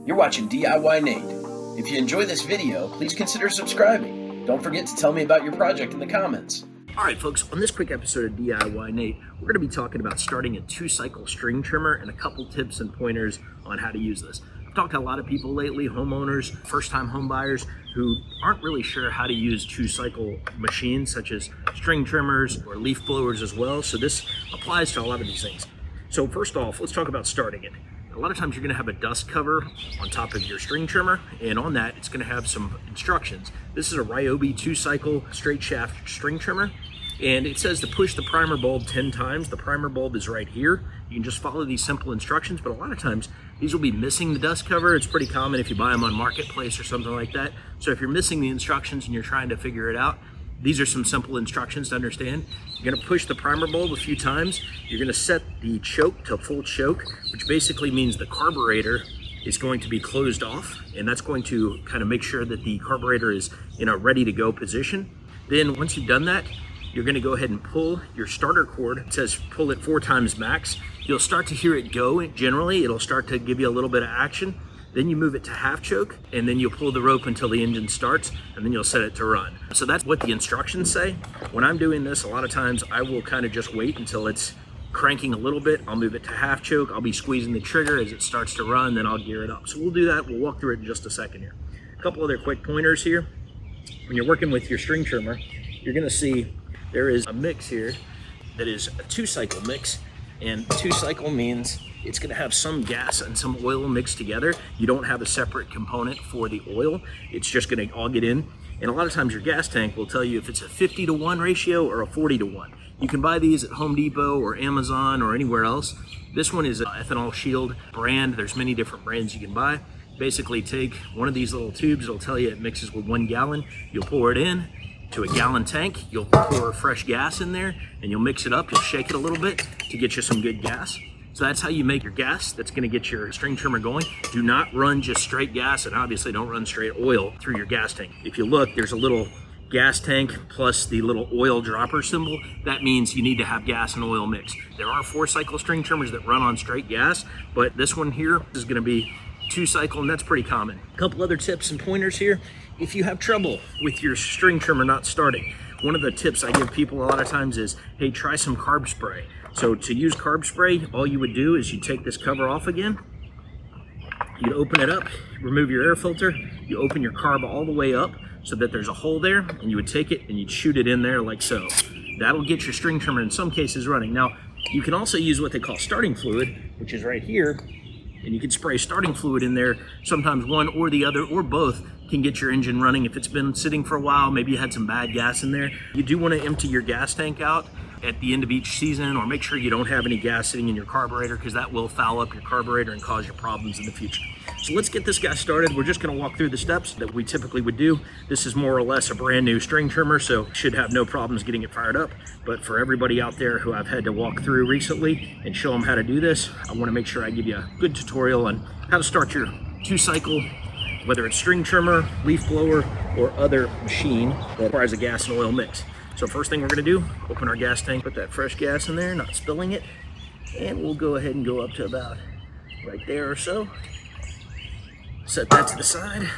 You're watching DIYNate. If you enjoy this video, please consider subscribing. Don't forget to tell me about your project in the comments. Alright folks, on this quick episode of DIYNate, we're going to be talking about starting a 2-cycle string trimmer and a couple tips and pointers on how to use this. I've talked to a lot of people lately, homeowners, first-time home buyers, who aren't really sure how to use 2-cycle machines such as string trimmers or leaf blowers as well, so this applies to a lot of these things. So first off, let's talk about starting it. A lot of times you're going to have a dust cover on top of your string trimmer, and on that it's going to have some instructions. This is a Ryobi 2-cycle straight shaft string trimmer, and it says to push the primer bulb 10 times. The primer bulb is right here. You can just follow these simple instructions, but a lot of times these will be missing the dust cover. It's pretty common if you buy them on Marketplace or something like that. So if you're missing the instructions and you're trying to figure it out, these are some simple instructions to understand. You're going to push the primer bulb a few times. You're going to set the choke to full choke, which basically means the carburetor is going to be closed off, and that's going to kind of make sure that the carburetor is in a ready to go position. Then once you've done that, you're going to go ahead and pull your starter cord. It says pull it 4 times max. You'll start to hear it go. Generally, it'll start to give you a little bit of action. Then you move it to half choke, and then you'll pull the rope until the engine starts, and then you'll set it to run. So that's what the instructions say. When I'm doing this, a lot of times I will kind of just wait until it's cranking a little bit. I'll move it to half choke. I'll be squeezing the trigger as it starts to run, then I'll gear it up. So we'll do that. We'll walk through it in just a second here. A couple other quick pointers here. When you're working with your string trimmer, you're going to see there is a mix here that is a 2-cycle mix, and 2-cycle means it's going to have some gas and some oil mixed together. You don't have a separate component for the oil. It's just going to all get in. And a lot of times your gas tank will tell you if it's a 50-to-1 ratio or a 40-to-1. You can buy these at Home Depot or Amazon or anywhere else. This one is an Ethanol Shield brand. There's many different brands you can buy. Basically take one of these little tubes. It'll tell you it mixes with 1 gallon. You'll pour it in to a gallon tank. You'll pour fresh gas in there and you'll mix it up. You'll shake it a little bit to get you some good gas. So that's how you make your gas. That's going to get your string trimmer going. Do not run just straight gas, and obviously don't run straight oil through your gas tank. If you look, there's a little gas tank plus the little oil dropper symbol. That means you need to have gas and oil mixed. There are 4-cycle string trimmers that run on straight gas, but this one here is going to be 2-cycle, and that's pretty common. A couple other tips and pointers here. If you have trouble with your string trimmer not starting, one of the tips I give people a lot of times is, hey, try some carb spray. So to use carb spray, all you would do is you take this cover off again, you'd open it up, remove your air filter, you open your carb all the way up so that there's a hole there, and you would take it and you'd shoot it in there like so. That'll get your string trimmer in some cases running. Now, you can also use what they call starting fluid, which is right here, and you can spray starting fluid in there. Sometimes one or the other or both can get your engine running. If it's been sitting for a while, maybe you had some bad gas in there. You do want to empty your gas tank out at the end of each season, or make sure you don't have any gas sitting in your carburetor, because that will foul up your carburetor and cause you problems in the future. So let's get this guy started. We're just going to walk through the steps that we typically would do. This is more or less a brand new string trimmer, so should have no problems getting it fired up. But for everybody out there who I've had to walk through recently and show them how to do this, I want to make sure I give you a good tutorial on how to start your 2-cycle, whether it's string trimmer, leaf blower, or other machine that requires a gas and oil mix. So first thing we're going to do, open our gas tank, put that fresh gas in there, not spilling it, and we'll go ahead and go up to about right there or so. Set that to the side,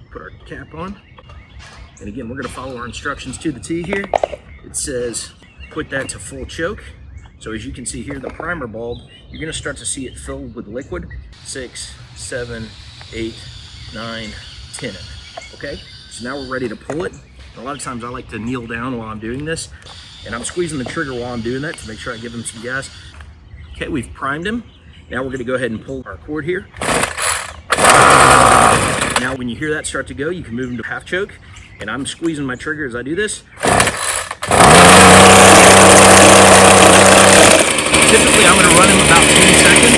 put our cap on, and again, we're going to follow our instructions to the T here. It says put that to full choke. So as you can see here, the primer bulb, you're going to start to see it filled with liquid. 6, 7, 8, 9, 10. Okay, so now we're ready to pull it. A lot of times I like to kneel down while I'm doing this, and I'm squeezing the trigger while I'm doing that to make sure I give him some gas. Okay, we've primed him. Now we're going to go ahead and pull our cord here. Now when you hear that start to go, you can move him to half choke, and I'm squeezing my trigger as I do this. Typically I'm going to run him about 10 seconds.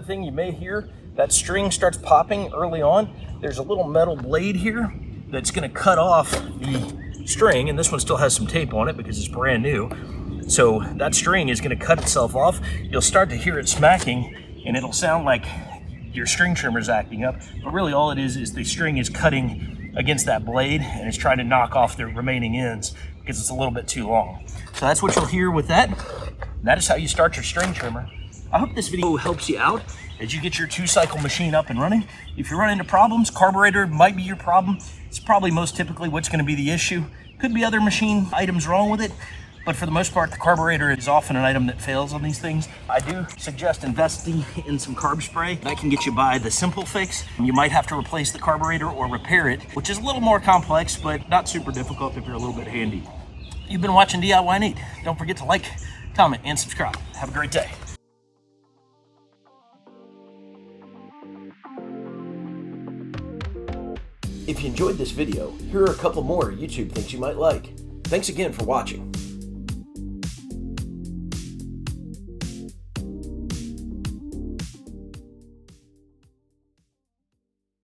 thing you may hear, that string starts popping early on. There's a little metal blade here that's going to cut off the string, and this one still has some tape on it because it's brand new. So that string is going to cut itself off. You'll start to hear it smacking, and it'll sound like your string trimmer is acting up, but really all it is the string is cutting against that blade and it's trying to knock off the remaining ends because it's a little bit too long. So that's what you'll hear with that. That is how you start your string trimmer. I hope this video helps you out as you get your 2-cycle machine up and running. If you run into problems, carburetor might be your problem. It's probably most typically what's going to be the issue. Could be other machine items wrong with it, but for the most part, the carburetor is often an item that fails on these things. I do suggest investing in some carb spray. That can get you by the simple fix. You might have to replace the carburetor or repair it, which is a little more complex, but not super difficult if you're a little bit handy. You've been watching DIYNate. Don't forget to like, comment, and subscribe. Have a great day. If you enjoyed this video, here are a couple more YouTube things you might like. Thanks again for watching.